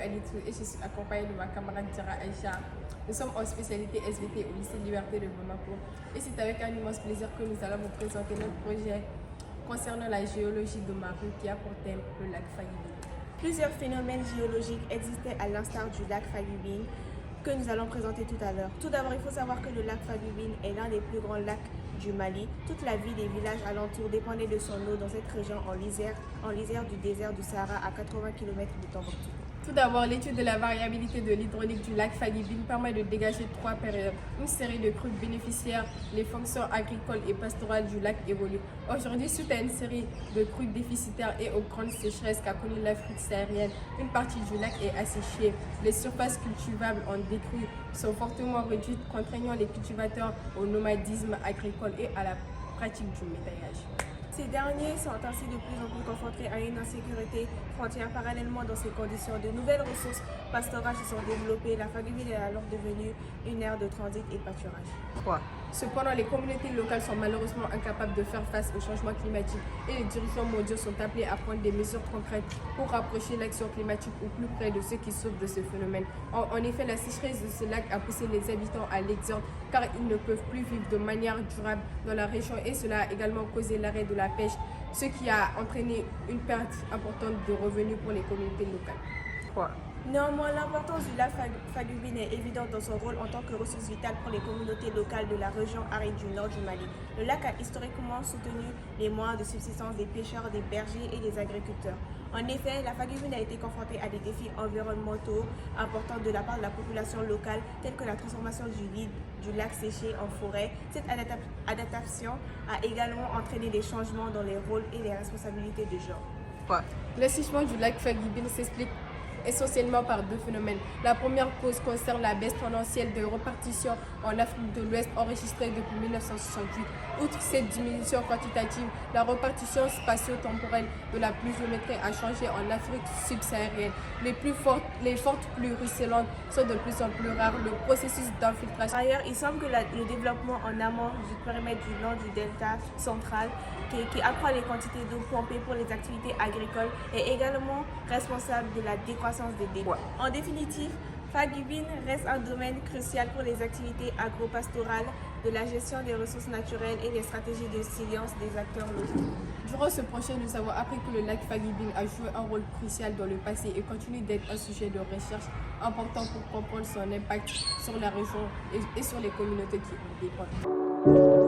Alitou et je suis accompagnée de ma camarade Dira Aïcha. Nous sommes en spécialité SVT au lycée Liberté de Bamako et c'est avec un immense plaisir que nous allons vous présenter notre projet concernant la géologie de Maru qui a pour thème le lac Faguibine. Plusieurs phénomènes géologiques existaient à l'instar du lac Faguibine que nous allons présenter tout à l'heure. Tout d'abord, il faut savoir que le lac Faguibine est l'un des plus grands lacs du Mali. Toute la ville et villages alentours dépendaient de son eau dans cette région en lisière du désert du Sahara à 80 km de Tombouctou. Tout d'abord, l'étude de la variabilité de l'hydraulique du lac Faguibine permet de dégager trois périodes. Une série de crues bénéficiaires, les fonctions agricoles et pastorales du lac évoluent. Aujourd'hui, suite à une série de crues déficitaires et aux grandes sécheresses qu'a connues l'Afrique saharienne, une partie du lac est asséchée. Les surfaces cultivables en décrue sont fortement réduites, contraignant les cultivateurs au nomadisme agricole et à la pratique du métayage. Ces derniers sont ainsi de plus en plus confrontés à une insécurité frontière. Parallèlement, dans ces conditions, de nouvelles ressources pastorales se sont développées. La Faguibine est alors devenue une aire de transit et pâturage. Cependant, les communautés locales sont malheureusement incapables de faire face au changement climatique et les dirigeants mondiaux sont appelés à prendre des mesures concrètes pour rapprocher l'action climatique au plus près de ceux qui souffrent de ce phénomène. En effet, la sécheresse de ce lac a poussé les habitants à l'exode car ils ne peuvent plus vivre de manière durable dans la région et cela a également causé l'arrêt de la pêche, ce qui a entraîné une perte importante de revenus pour les communautés locales. Néanmoins, l'importance du lac Faguibine est évidente dans son rôle en tant que ressource vitale pour les communautés locales de la région aride du nord du Mali. Le lac a historiquement soutenu les moyens de subsistance des pêcheurs, des bergers et des agriculteurs. En effet, la Faguibine a été confrontée à des défis environnementaux importants de la part de la population locale, tels que la transformation du lac séché en forêt. Cette adaptation a également entraîné des changements dans les rôles et les responsabilités de genre. L'assèchement du lac Faguibine s'explique essentiellement par deux phénomènes. La première cause concerne la baisse tendancielle de répartition en Afrique de l'Ouest enregistrée depuis 1968. Outre cette diminution quantitative, la répartition spatio-temporelle de la pluviométrie a changé en Afrique subsaharienne. Les fortes pluies ruisselantes sont de plus en plus rares. Le processus d'infiltration. Par ailleurs, il semble que le développement en amont du périmètre du long du delta central qui accroît les quantités d'eau pompées pour les activités agricoles est également responsable de la décroissance des débits. En définitive, Faguibine reste un domaine crucial pour les activités agro-pastorales, de la gestion des ressources naturelles et des stratégies de résilience des acteurs locaux. Durant ce projet, nous avons appris que le lac Faguibine a joué un rôle crucial dans le passé et continue d'être un sujet de recherche important pour comprendre son impact sur la région et sur les communautés qui en dépendent.